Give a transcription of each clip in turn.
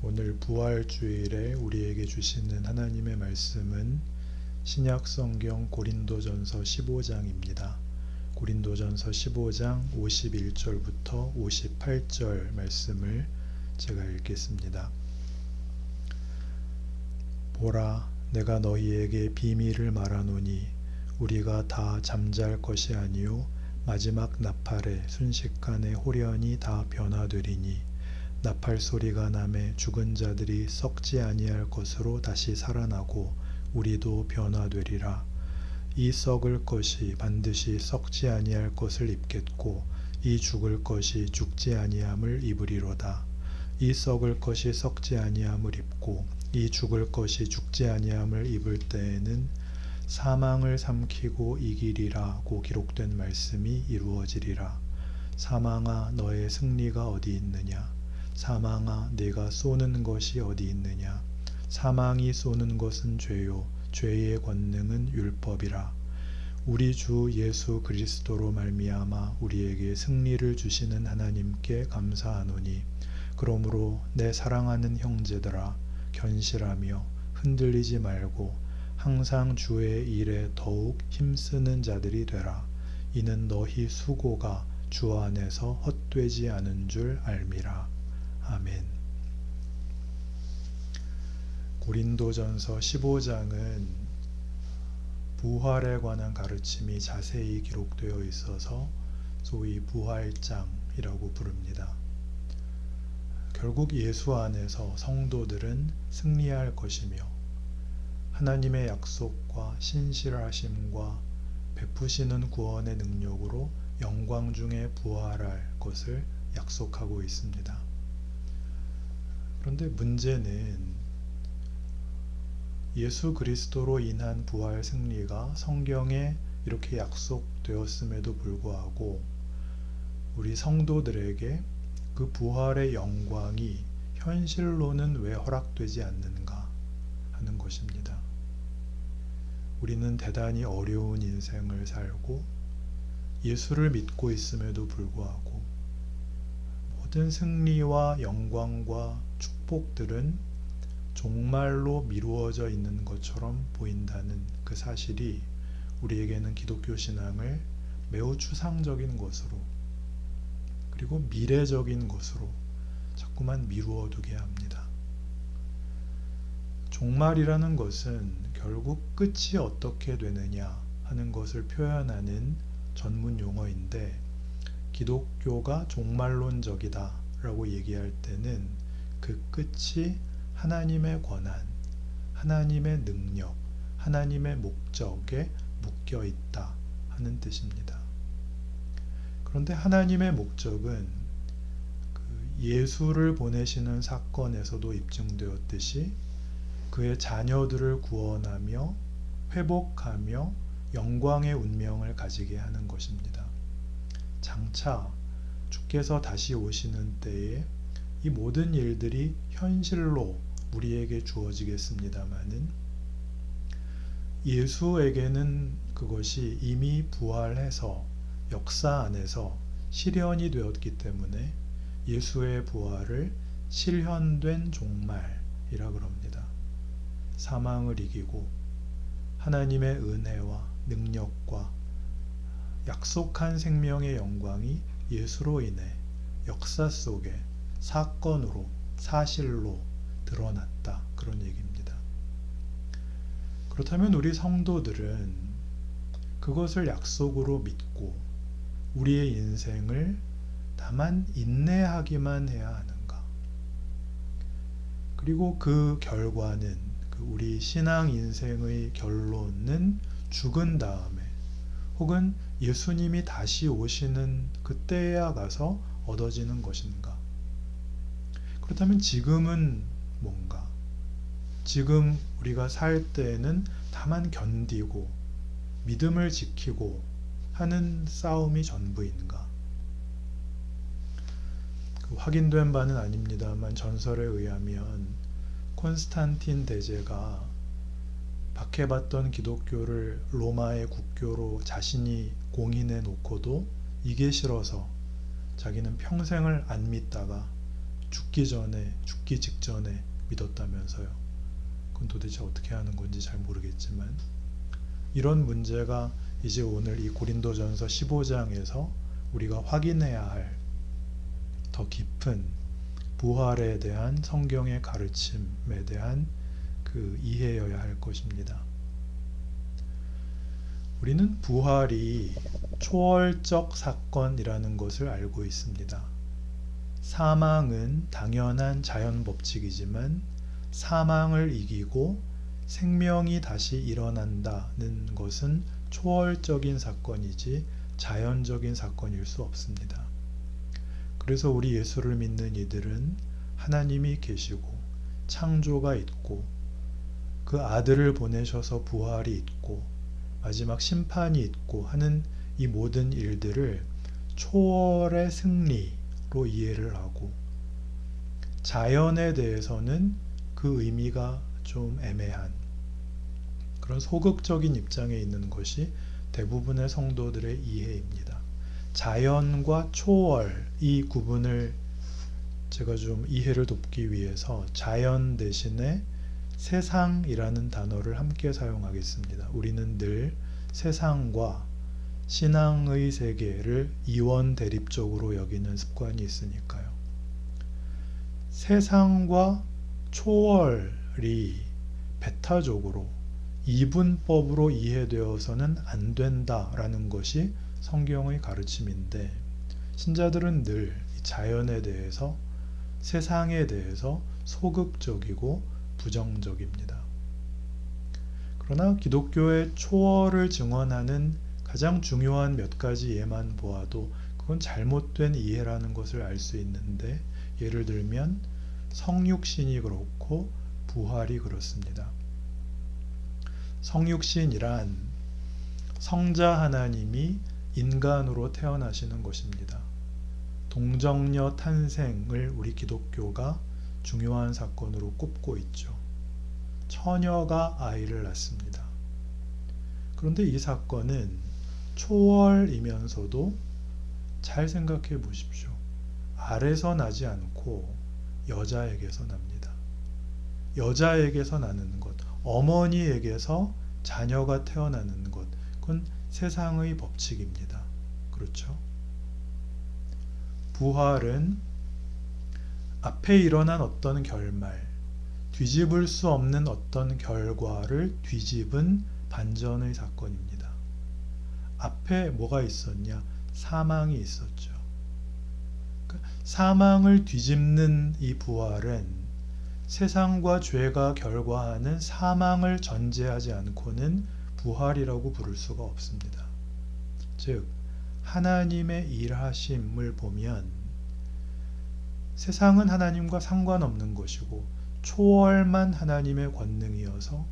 오늘 부활주일에 우리에게 주시는 하나님의 말씀은 신약성경 고린도전서 15장입니다. 고린도전서 15장 51절부터 58절 말씀을 제가 읽겠습니다. 보라, 내가 너희에게 비밀을 말하노니 우리가 다 잠잘 것이 아니요 마지막 나팔에 순식간에 홀연히 다 변화되리니 나팔 소리가 나매 죽은 자들이 썩지 아니할 것으로 다시 살아나고 우리도 변화되리라. 이 썩을 것이 반드시 썩지 아니할 것을 입겠고 이 죽을 것이 죽지 아니함을 입으리로다. 이 썩을 것이 썩지 아니함을 입고 이 죽을 것이 죽지 아니함을 입을 때에는 사망을 삼키고 이기리라고 기록된 말씀이 이루어지리라. 사망아, 너의 승리가 어디 있느냐? 사망아, 네가 쏘는 것이 어디 있느냐? 사망이 쏘는 것은 죄요, 죄의 권능은 율법이라. 우리 주 예수 그리스도로 말미암아 우리에게 승리를 주시는 하나님께 감사하노니, 그러므로 내 사랑하는 형제들아, 견실하며 흔들리지 말고 항상 주의 일에 더욱 힘쓰는 자들이 되라. 이는 너희 수고가 주 안에서 헛되지 않은 줄 알미라. 아멘. 고린도전서 15장은 부활에 관한 가르침이 자세히 기록되어 있어서 소위 부활장이라고 부릅니다. 결국 예수 안에서 성도들은 승리할 것이며 하나님의 약속과 신실하심과 베푸시는 구원의 능력으로 영광 중에 부활할 것을 약속하고 있습니다. 그런데 문제는 예수 그리스도로 인한 부활 승리가 성경에 이렇게 약속되었음에도 불구하고 우리 성도들에게 그 부활의 영광이 현실로는 왜 허락되지 않는가 하는 것입니다. 우리는 대단히 어려운 인생을 살고 예수를 믿고 있음에도 불구하고 모든 승리와 영광과 축복들은 종말로 미루어져 있는 것처럼 보인다는 그 사실이 우리에게는 기독교 신앙을 매우 추상적인 것으로 그리고 미래적인 것으로 자꾸만 미루어 두게 합니다. 종말이라는 것은 결국 끝이 어떻게 되느냐 하는 것을 표현하는 전문 용어인데, 기독교가 종말론적이다 라고 얘기할 때는 그 끝이 하나님의 권한, 하나님의 능력, 하나님의 목적에 묶여 있다 하는 뜻입니다. 그런데 하나님의 목적은 예수를 보내시는 사건에서도 입증되었듯이 그의 자녀들을 구원하며 회복하며 영광의 운명을 가지게 하는 것입니다. 장차 주께서 다시 오시는 때에 이 모든 일들이 현실로 우리에게 주어지겠습니다마는 예수에게는 그것이 이미 부활해서 역사 안에서 실현이 되었기 때문에 예수의 부활을 실현된 종말이라 그럽니다. 사망을 이기고 하나님의 은혜와 능력과 약속한 생명의 영광이 예수로 인해 역사 속에 사건으로, 사실로 드러났다, 그런 얘기입니다. 그렇다면 우리 성도들은 그것을 약속으로 믿고 우리의 인생을 다만 인내하기만 해야 하는가? 그리고 그 결과는, 우리 신앙 인생의 결론은 죽은 다음에 혹은 예수님이 다시 오시는 그때에야 가서 얻어지는 것인가? 그렇다면 지금은 뭔가? 지금 우리가 살 때에는 다만 견디고 믿음을 지키고 하는 싸움이 전부인가? 확인된 바는 아닙니다만 전설에 의하면 콘스탄틴 대제가 박해받던 기독교를 로마의 국교로 자신이 공인해 놓고도 이게 싫어서 자기는 평생을 안 믿다가 죽기 직전에 믿었다면서요. 그건 도대체 어떻게 하는 건지 잘 모르겠지만 이런 문제가 이제 오늘 이 고린도전서 15장에서 우리가 확인해야 할 더 깊은 부활에 대한 성경의 가르침에 대한 그 이해여야 할 것입니다. 우리는 부활이 초월적 사건이라는 것을 알고 있습니다. 사망은 당연한 자연 법칙이지만 사망을 이기고 생명이 다시 일어난다는 것은 초월적인 사건이지 자연적인 사건일 수 없습니다. 그래서 우리 예수를 믿는 이들은 하나님이 계시고 창조가 있고 그 아들을 보내셔서 부활이 있고 마지막 심판이 있고 하는 이 모든 일들을 초월의 승리로 이해를 하고 자연에 대해서는 그 의미가 좀 애매한 그런 소극적인 입장에 있는 것이 대부분의 성도들의 이해입니다. 자연과 초월 이 구분을 제가 좀 이해를 돕기 위해서 자연 대신에 세상이라는 단어를 함께 사용하겠습니다. 우리는 늘 세상과 신앙의 세계를 이원 대립적으로 여기는 습관이 있으니까요. 세상과 초월이 배타적으로 이분법으로 이해되어서는 안 된다라는 것이 성경의 가르침인데 신자들은 늘 자연에 대해서 세상에 대해서 소극적이고 부정적입니다. 그러나 기독교의 초월을 증언하는 가장 중요한 몇 가지 예만 보아도 그건 잘못된 이해라는 것을 알 수 있는데 예를 들면 성육신이 그렇고 부활이 그렇습니다. 성육신이란 성자 하나님이 인간으로 태어나시는 것입니다. 동정녀 탄생을 우리 기독교가 중요한 사건으로 꼽고 있죠. 처녀가 아이를 낳습니다. 그런데 이 사건은 초월이면서도 잘 생각해 보십시오. 알에서 나지 않고 여자에게서 납니다. 여자에게서 나는 것, 어머니에게서 자녀가 태어나는 것, 그건 세상의 법칙입니다. 그렇죠? 부활은 앞에 일어난 어떤 결말, 뒤집을 수 없는 어떤 결과를 뒤집은 반전의 사건입니다. 앞에 뭐가 있었냐? 사망이 있었죠. 사망을 뒤집는 이 부활은 세상과 죄가 결과하는 사망을 전제하지 않고는 부활이라고 부를 수가 없습니다. 즉, 하나님의 일하심을 보면 세상은 하나님과 상관없는 것이고 초월만 하나님의 권능이어서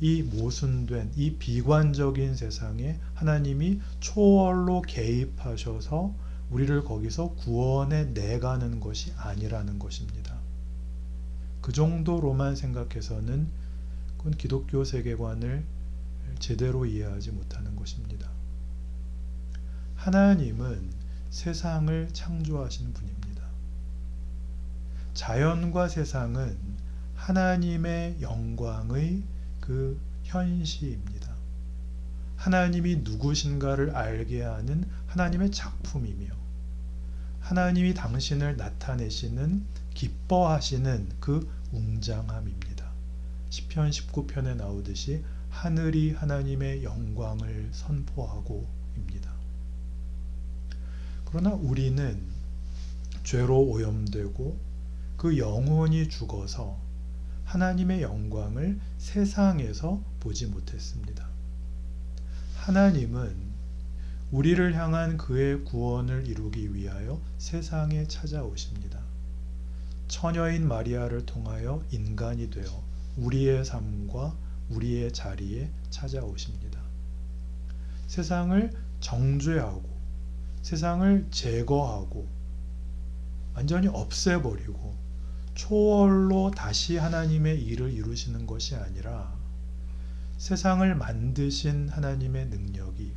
이 모순된 이 비관적인 세상에 하나님이 초월로 개입하셔서 우리를 거기서 구원해 내가는 것이 아니라는 것입니다. 그 정도로만 생각해서는 그건 기독교 세계관을 제대로 이해하지 못하는 것입니다. 하나님은 세상을 창조하신 분입니다. 자연과 세상은 하나님의 영광의 그 현시입니다. 하나님이 누구신가를 알게 하는 하나님의 작품이며 하나님이 당신을 나타내시는 기뻐하시는 그 웅장함입니다. 시편 19편에 나오듯이 하늘이 하나님의 영광을 선포하고입니다. 그러나 우리는 죄로 오염되고 그 영혼이 죽어서 하나님의 영광을 세상에서 보지 못했습니다. 하나님은 우리를 향한 그의 구원을 이루기 위하여 세상에 찾아오십니다. 처녀인 마리아를 통하여 인간이 되어 우리의 삶과 우리의 자리에 찾아오십니다. 세상을 정죄하고 세상을 제거하고 완전히 없애버리고 초월로 다시 하나님의 일을 이루시는 것이 아니라 세상을 만드신 하나님의 능력이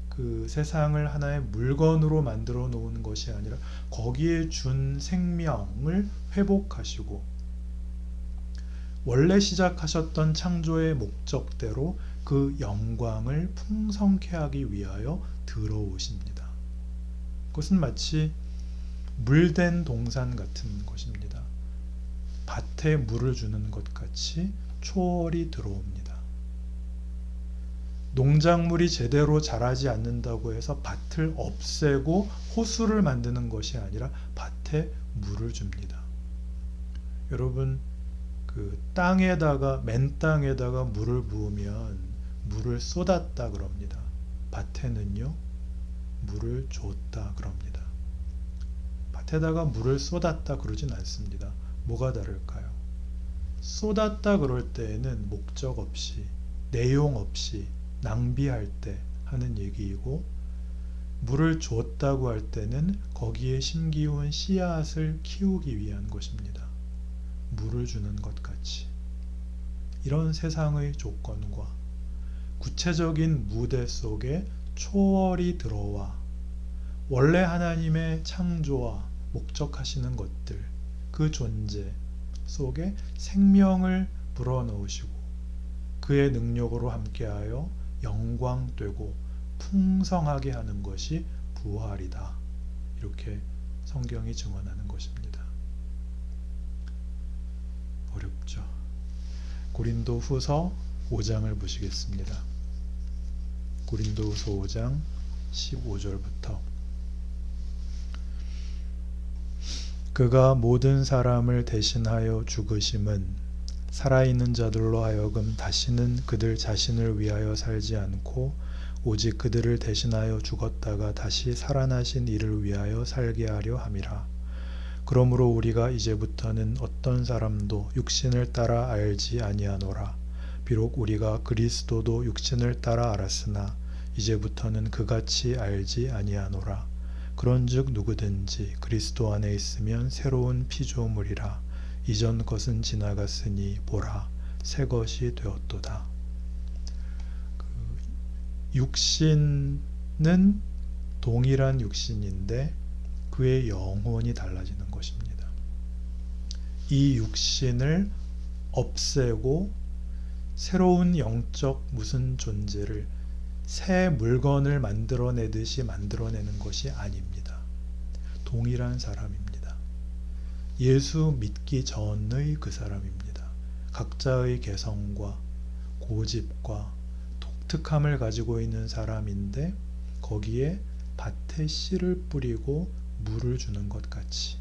그 그 세상을 하나의 물건으로 만들어 놓은 것이 아니라 거기에 준 생명을 회복하시고 원래 시작하셨던 창조의 목적대로 그 영광을 풍성케 하기 위하여 들어오십니다. 그것은 마치 물된 동산 같은 것입니다. 밭에 물을 주는 것 같이 초월이 들어옵니다. 농작물이 제대로 자라지 않는다고 해서 밭을 없애고 호수를 만드는 것이 아니라 밭에 물을 줍니다. 여러분, 그 땅에다가 맨 땅에다가 물을 부으면 물을 쏟았다 그럽니다. 밭에는요, 물을 줬다 그럽니다. 밭에다가 물을 쏟았다 그러진 않습니다. 뭐가 다를까요? 쏟았다 그럴 때에는 목적 없이, 내용 없이 낭비할 때 하는 얘기이고, 물을 줬다고 할 때는 거기에 심기운 씨앗을 키우기 위한 것입니다. 물을 주는 것 같이. 이런 세상의 조건과 구체적인 무대 속에 초월이 들어와 원래 하나님의 창조와 목적하시는 것들, 그 존재 속에 생명을 불어넣으시고 그의 능력으로 함께하여 영광되고 풍성하게 하는 것이 부활이다. 이렇게 성경이 증언하는 것입니다. 어렵죠. 고린도후서 5장을 보시겠습니다. 고린도후서 5장 15절부터 그가 모든 사람을 대신하여 죽으심은 살아있는 자들로 하여금 다시는 그들 자신을 위하여 살지 않고 오직 그들을 대신하여 죽었다가 다시 살아나신 이를 위하여 살게 하려 함이라. 그러므로 우리가 이제부터는 어떤 사람도 육신을 따라 알지 아니하노라. 비록 우리가 그리스도도 육신을 따라 알았으나 이제부터는 그같이 알지 아니하노라. 그런즉 누구든지 그리스도 안에 있으면 새로운 피조물이라. 이전 것은 지나갔으니 보라 새 것이 되었도다. 육신은 동일한 육신인데 그의 영혼이 달라지는 것입니다. 이 육신을 없애고 새로운 영적 무슨 존재를 새 물건을 만들어내듯이 만들어내는 것이 아닙니다. 동일한 사람입니다. 예수 믿기 전의 그 사람입니다. 각자의 개성과 고집과 독특함을 가지고 있는 사람인데 거기에 밭에 씨를 뿌리고 물을 주는 것 같이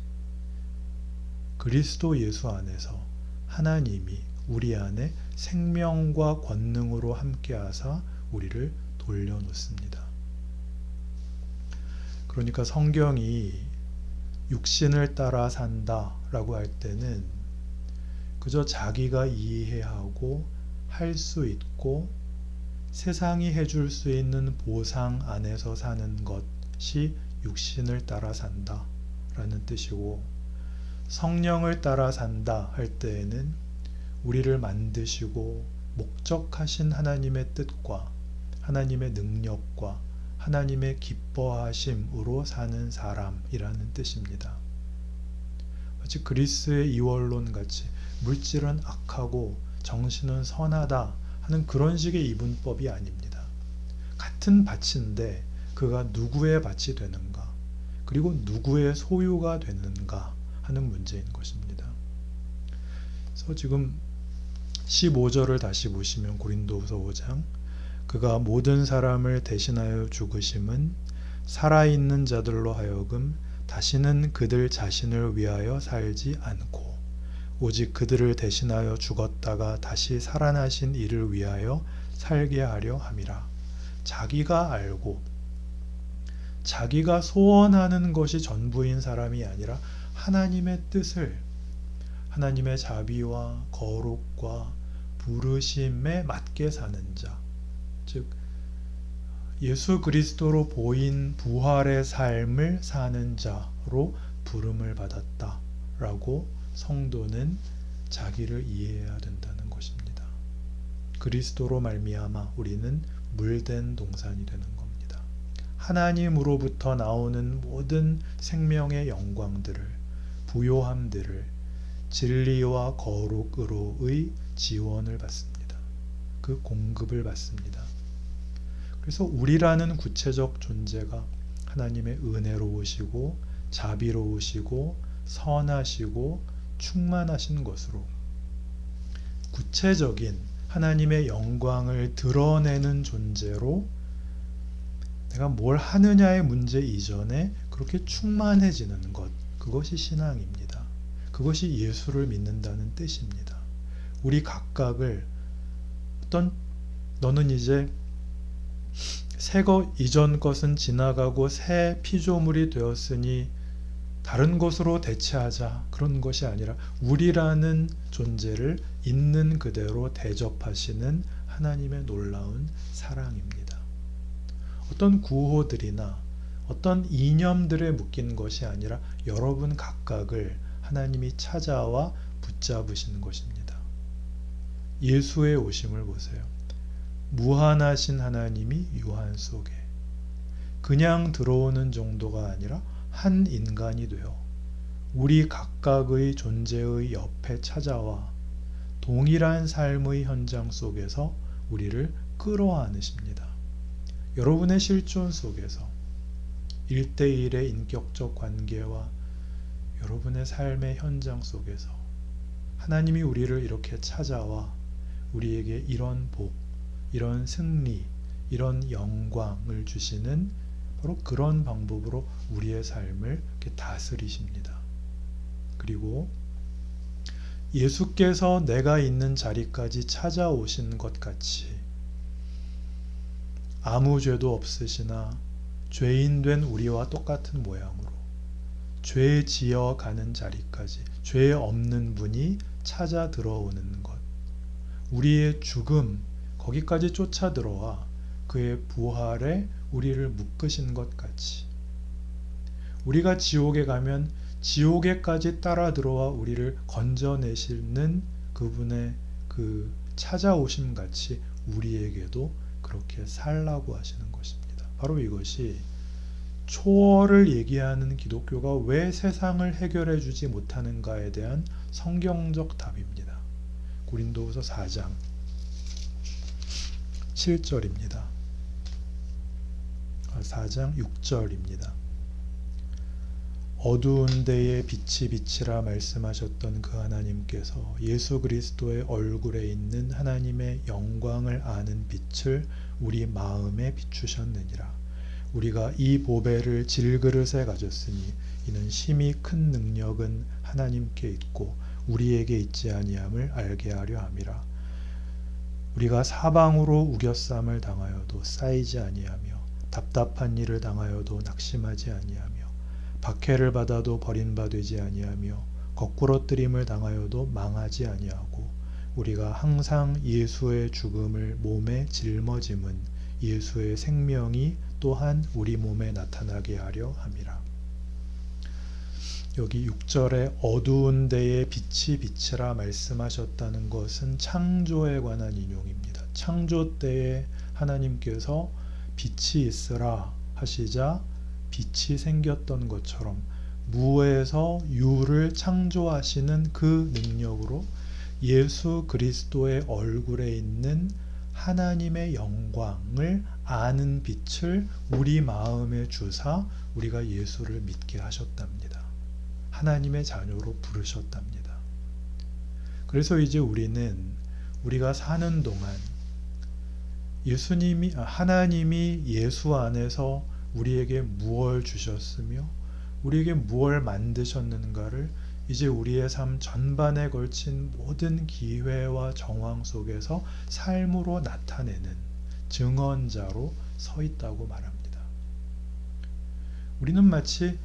그리스도 예수 안에서 하나님이 우리 안에 생명과 권능으로 함께하사 우리를 돌려놓습니다. 그러니까 성경이 육신을 따라 산다라고 할 때는 그저 자기가 이해하고 할 수 있고 세상이 해줄 수 있는 보상 안에서 사는 것이 육신을 따라 산다 라는 뜻이고, 성령을 따라 산다 할 때에는 우리를 만드시고 목적하신 하나님의 뜻과 하나님의 능력과 하나님의 기뻐하심으로 사는 사람이라는 뜻입니다. 마치 그리스의 이원론 같이 물질은 악하고 정신은 선하다 하는 그런 식의 이분법이 아닙니다. 같은 밭인데 그가 누구의 밭이 되는가, 그리고 누구의 소유가 되는가 하는 문제인 것입니다. 그래서 지금 15절을 다시 보시면 고린도후서 5장 그가 모든 사람을 대신하여 죽으심은 살아있는 자들로 하여금 다시는 그들 자신을 위하여 살지 않고 오직 그들을 대신하여 죽었다가 다시 살아나신 이를 위하여 살게 하려 함이라. 자기가 알고 자기가 소원하는 것이 전부인 사람이 아니라 하나님의 뜻을, 하나님의 자비와 거룩과 부르심에 맞게 사는 자, 즉 예수 그리스도로 보인 부활의 삶을 사는 자로 부름을 받았다라고 성도는 자기를 이해해야 된다는 것입니다. 그리스도로 말미암아 우리는 물된 동산이 되는 겁니다. 하나님으로부터 나오는 모든 생명의 영광들을, 부요함들을 진리와 거룩으로의 지원을 받습니다. 그 공급을 받습니다. 그래서 우리라는 구체적 존재가 하나님의 은혜로우시고 자비로우시고 선하시고 충만하신 것으로 구체적인 하나님의 영광을 드러내는 존재로 내가 뭘 하느냐의 문제 이전에 그렇게 충만해지는 것, 그것이 신앙입니다. 그것이 예수를 믿는다는 뜻입니다. 우리 각각을 너는 이제 새것 이전 것은 지나가고 새 피조물이 되었으니 다른 것으로 대체하자, 그런 것이 아니라 우리라는 존재를 있는 그대로 대접하시는 하나님의 놀라운 사랑입니다. 어떤 구호들이나 어떤 이념들에 묶인 것이 아니라 여러분 각각을 하나님이 찾아와 붙잡으시는 것입니다. 예수의 오심을 보세요. 무한하신 하나님이 유한 속에 그냥 들어오는 정도가 아니라 한 인간이 되어 우리 각각의 존재의 옆에 찾아와 동일한 삶의 현장 속에서 우리를 끌어안으십니다. 여러분의 실존 속에서 1대1의 인격적 관계와 여러분의 삶의 현장 속에서 하나님이 우리를 이렇게 찾아와 우리에게 이런 복, 이런 승리, 이런 영광을 주시는 바로 그런 방법으로 우리의 삶을 이렇게 다스리십니다. 그리고 예수께서 내가 있는 자리까지 찾아오신 것 같이 아무 죄도 없으시나 죄인 된 우리와 똑같은 모양으로 죄 지어 가는 자리까지 죄 없는 분이 찾아 들어오는 것, 우리의 죽음 거기까지 쫓아 들어와 그의 부활에 우리를 묶으신 것 같이 우리가 지옥에 가면 지옥에까지 따라 들어와 우리를 건져내시는 그분의 그 찾아오심 같이 우리에게도 그렇게 살라고 하시는 것입니다. 바로 이것이 초월을 얘기하는 기독교가 왜 세상을 해결해 주지 못하는가에 대한 성경적 답입니다. 고린도후서 4장 7절입니다. 4장 6절입니다. 어두운 데에 빛이 비치라 말씀하셨던 그 하나님께서 예수 그리스도의 얼굴에 있는 하나님의 영광을 아는 빛을 우리 마음에 비추셨느니라. 우리가 이 보배를 질그릇에 가졌으니 이는 심히 큰 능력은 하나님께 있고 우리에게 있지 아니함을 알게 하려 함이라. 우리가 사방으로 우겨쌈을 당하여도 쌓이지 아니하며 답답한 일을 당하여도 낙심하지 아니하며 박해를 받아도 버림받지 아니하며 거꾸러뜨림을 당하여도 망하지 아니하고 우리가 항상 예수의 죽음을 몸에 짊어짐은 예수의 생명이 또한 우리 몸에 나타나게 하려 함이라. 여기 6절에 어두운 데에 빛이 비치라 말씀하셨다는 것은 창조에 관한 인용입니다. 창조 때에 하나님께서 빛이 있으라 하시자 빛이 생겼던 것처럼 무에서 유를 창조하시는 그 능력으로 예수 그리스도의 얼굴에 있는 하나님의 영광을 아는 빛을 우리 마음에 주사 우리가 예수를 믿게 하셨답니다. 하나님의 자녀로 부르셨답니다. 그래서 이제 우리가 사는 동안 하나님이 예수 안에서 우리에게 무엇을 주셨으며 우리에게 무엇을 만드셨는가를 이제 우리의 삶 전반에 걸친 모든 기회와 정황 속에서 삶으로 나타내는 증언자로 서 있다고 말합니다. 우리는 마치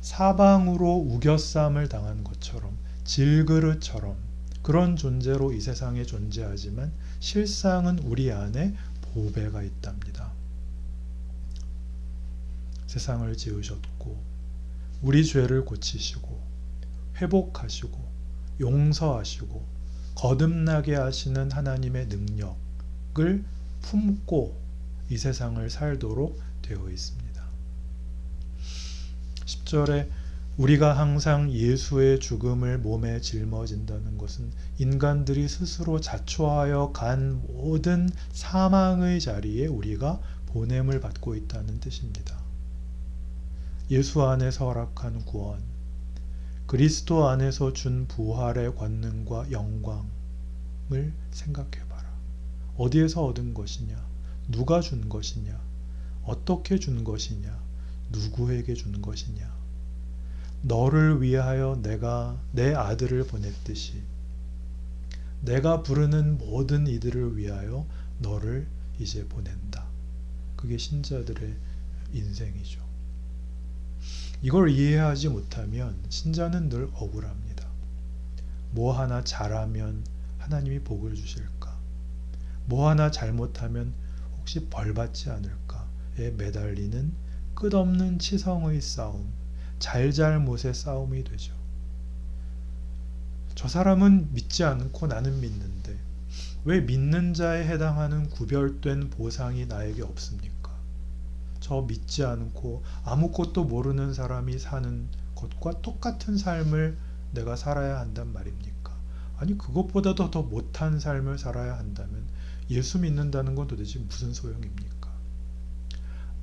사방으로 우겨쌈을 당한 것처럼 질그릇처럼 그런 존재로 이 세상에 존재하지만 실상은 우리 안에 보배가 있답니다. 세상을 지으셨고 우리 죄를 고치시고 회복하시고 용서하시고 거듭나게 하시는 하나님의 능력을 품고 이 세상을 살도록 되어 있습니다. 16절에 우리가 항상 예수의 죽음을 몸에 짊어진다는 것은 인간들이 스스로 자초하여 간 모든 사망의 자리에 우리가 보냄을 받고 있다는 뜻입니다. 예수 안에서 허락한 구원, 그리스도 안에서 준 부활의 권능과 영광을 생각해봐라. 어디에서 얻은 것이냐? 누가 준 것이냐? 어떻게 준 것이냐? 누구에게 준 것이냐? 너를 위하여 내가 내 아들을 보냈듯이 내가 부르는 모든 이들을 위하여 너를 이제 보낸다. 그게 신자들의 인생이죠. 이걸 이해하지 못하면 신자는 늘 억울합니다. 뭐 하나 잘하면 하나님이 복을 주실까? 뭐 하나 잘못하면 혹시 벌 받지 않을까에 매달리는 끝없는 치성의 싸움, 잘잘못의 싸움이 되죠. 저 사람은 믿지 않고 나는 믿는데 왜 믿는 자에 해당하는 구별된 보상이 나에게 없습니까? 저 믿지 않고 아무것도 모르는 사람이 사는 것과 똑같은 삶을 내가 살아야 한단 말입니까? 아니, 그것보다도 더 못한 삶을 살아야 한다면 예수 믿는다는 건 도대체 무슨 소용입니까?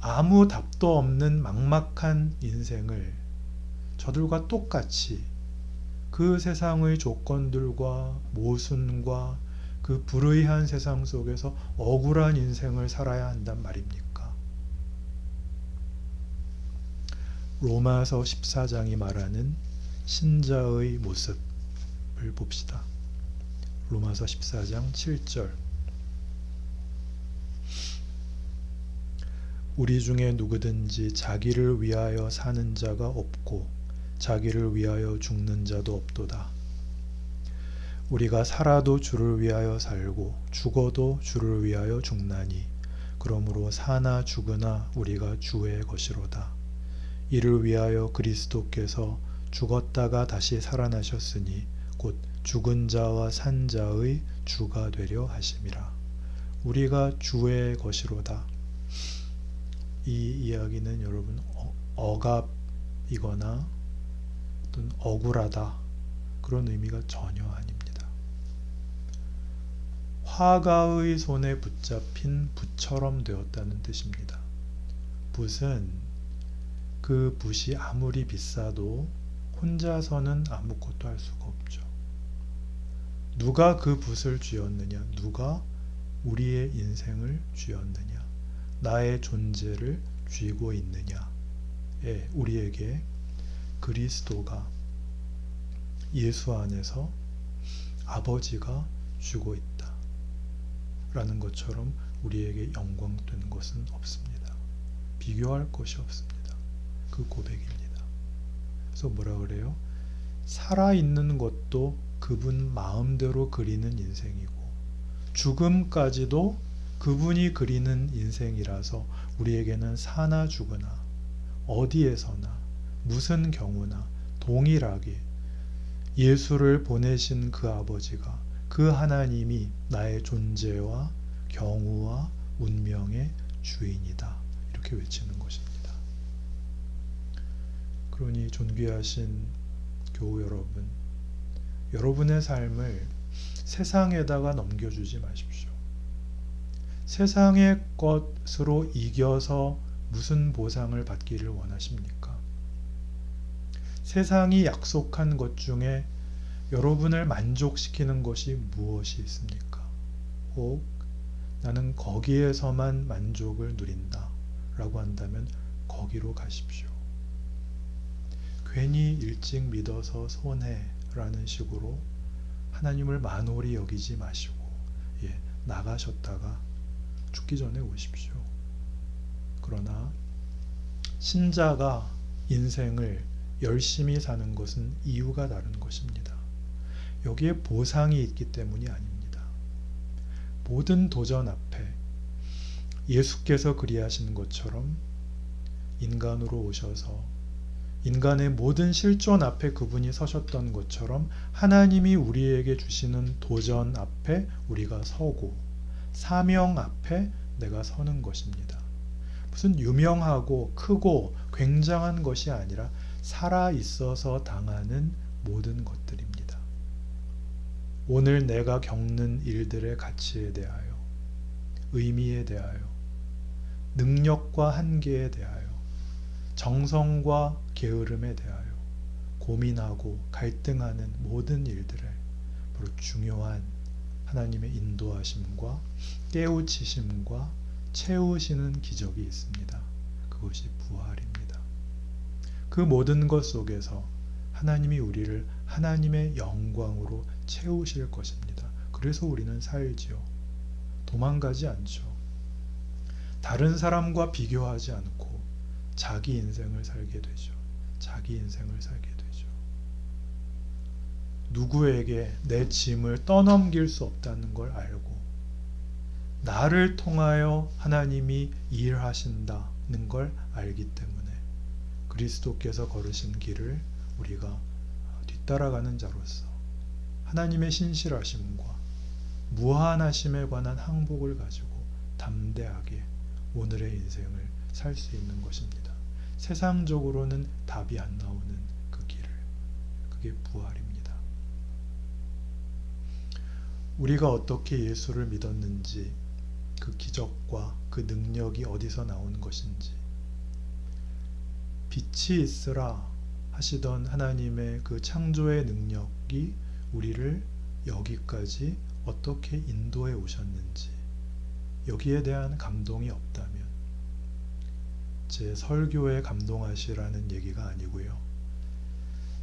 아무 답도 없는 막막한 인생을 저들과 똑같이 그 세상의 조건들과 모순과 그 불의한 세상 속에서 억울한 인생을 살아야 한단 말입니까? 로마서 14장이 말하는 신자의 모습을 봅시다. 로마서 14장 7절. 우리 중에 누구든지 자기를 위하여 사는 자가 없고 자기를 위하여 죽는 자도 없도다. 우리가 살아도 주를 위하여 살고 죽어도 주를 위하여 죽나니 그러므로 사나 죽으나 우리가 주의 것이로다. 이를 위하여 그리스도께서 죽었다가 다시 살아나셨으니 곧 죽은 자와 산 자의 주가 되려 하심이라. 우리가 주의 것이로다. 이 이야기는 여러분 억압이거나 또는 억울하다 그런 의미가 전혀 아닙니다. 화가의 손에 붙잡힌 붓처럼 되었다는 뜻입니다. 붓은 그 붓이 아무리 비싸도 혼자서는 아무것도 할 수가 없죠. 누가 그 붓을 쥐었느냐? 누가 우리의 인생을 쥐었느냐? 나의 존재를 쥐고 있느냐에 우리에게 그리스도가 예수 안에서 아버지가 쥐고 있다 라는 것처럼 우리에게 영광되는 것은 없습니다. 비교할 것이 없습니다. 그 고백입니다. 그래서 뭐라 그래요? 살아있는 것도 그분 마음대로 그리는 인생이고 죽음까지도 그분이 그리는 인생이라서 우리에게는 사나 죽으나 어디에서나 무슨 경우나 동일하게 예수를 보내신 그 아버지가 그 하나님이 나의 존재와 경우와 운명의 주인이다. 이렇게 외치는 것입니다. 그러니 존귀하신 교우 여러분, 여러분의 삶을 세상에다가 넘겨주지 마십시오. 세상의 것으로 이겨서 무슨 보상을 받기를 원하십니까? 세상이 약속한 것 중에 여러분을 만족시키는 것이 무엇이 있습니까? 혹 나는 거기에서만 만족을 누린다 라고 한다면 거기로 가십시오. 괜히 일찍 믿어서 손해라는 식으로 하나님을 만홀히 여기지 마시고 나가셨다가 죽기 전에 오십시오. 그러나 신자가 인생을 열심히 사는 것은 이유가 다른 것입니다. 여기에 보상이 있기 때문이 아닙니다. 모든 도전 앞에 예수께서 그리하신 것처럼 인간으로 오셔서 인간의 모든 실존 앞에 그분이 서셨던 것처럼 하나님이 우리에게 주시는 도전 앞에 우리가 서고 사명 앞에 내가 서는 것입니다. 무슨 유명하고 크고 굉장한 것이 아니라 살아 있어서 당하는 모든 것들입니다. 오늘 내가 겪는 일들의 가치에 대하여, 의미에 대하여, 능력과 한계에 대하여, 정성과 게으름에 대하여 고민하고 갈등하는 모든 일들에 바로 중요한 하나님의 인도하심과 깨우치심과 채우시는 기적이 있습니다. 그것이 부활입니다. 그 모든 것 속에서 하나님이 우리를 하나님의 영광으로 채우실 것입니다. 그래서 우리는 살지요. 도망가지 않죠. 다른 사람과 비교하지 않고 자기 인생을 살게 되죠. 자기 인생을 살게 되죠. 누구에게 내 짐을 떠넘길 수 없다는 걸 알고 나를 통하여 하나님이 일하신다는 걸 알기 때문에 그리스도께서 걸으신 길을 우리가 뒤따라가는 자로서 하나님의 신실하심과 무한하심에 관한 항복을 가지고 담대하게 오늘의 인생을 살 수 있는 것입니다. 세상적으로는 답이 안 나오는 그 길을, 그게 부활입니다. 우리가 어떻게 예수를 믿었는지, 그 기적과 그 능력이 어디서 나온 것인지, 빛이 있으라 하시던 하나님의 그 창조의 능력이 우리를 여기까지 어떻게 인도해 오셨는지, 여기에 대한 감동이 없다면 제 설교에 감동하시라는 얘기가 아니고요.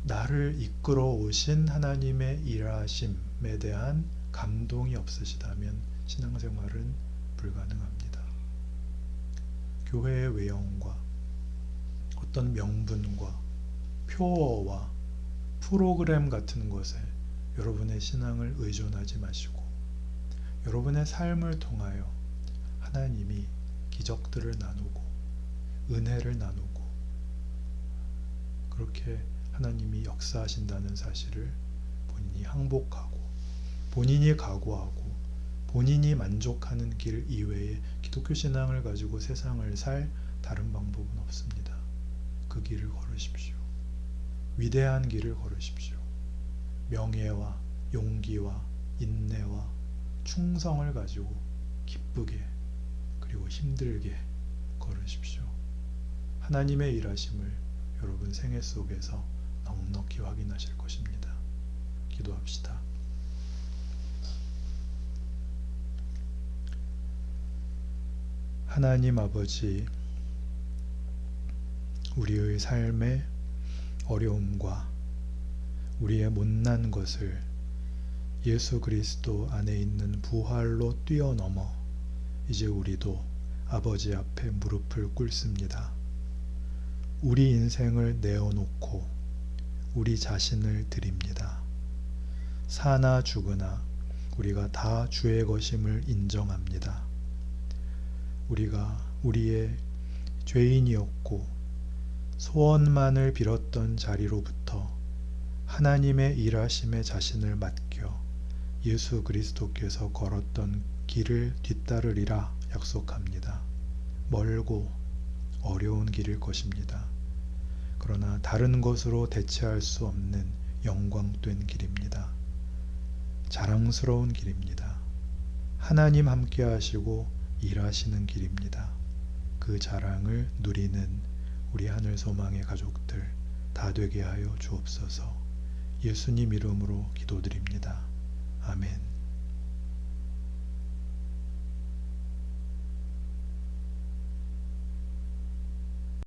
나를 이끌어 오신 하나님의 일하심에 대한 감동이 없으시다면 신앙생활은 불가능합니다. 교회의 외형과 어떤 명분과 표어와 프로그램 같은 것에 여러분의 신앙을 의존하지 마시고 여러분의 삶을 통하여 하나님이 기적들을 나누고 은혜를 나누고 그렇게 하나님이 역사하신다는 사실을 본인이 항복하고 본인이 각오하고 본인이 만족하는 길 이외에 기독교 신앙을 가지고 세상을 살 다른 방법은 없습니다. 그 길을 걸으십시오. 위대한 길을 걸으십시오. 명예와 용기와 인내와 충성을 가지고 기쁘게 그리고 힘들게 걸으십시오. 하나님의 일하심을 여러분 생애 속에서 넉넉히 확인하실 것입니다. 기도합시다. 하나님 아버지, 우리의 삶의 어려움과 우리의 못난 것을 예수 그리스도 안에 있는 부활로 뛰어넘어 이제 우리도 아버지 앞에 무릎을 꿇습니다. 우리 인생을 내어놓고 우리 자신을 드립니다. 사나 죽으나 우리가 다 주의 것임을 인정합니다. 우리가 우리의 죄인이었고 소원만을 빌었던 자리로부터 하나님의 일하심에 자신을 맡겨 예수 그리스도께서 걸었던 길을 뒤따르리라 약속합니다. 멀고 어려운 길일 것입니다. 그러나 다른 것으로 대체할 수 없는 영광된 길입니다. 자랑스러운 길입니다. 하나님 함께 하시고 일하시는 길입니다. 그 자랑을 누리는 우리 하늘소망의 가족들 다 되게 하여 주옵소서. 예수님 이름으로 기도드립니다.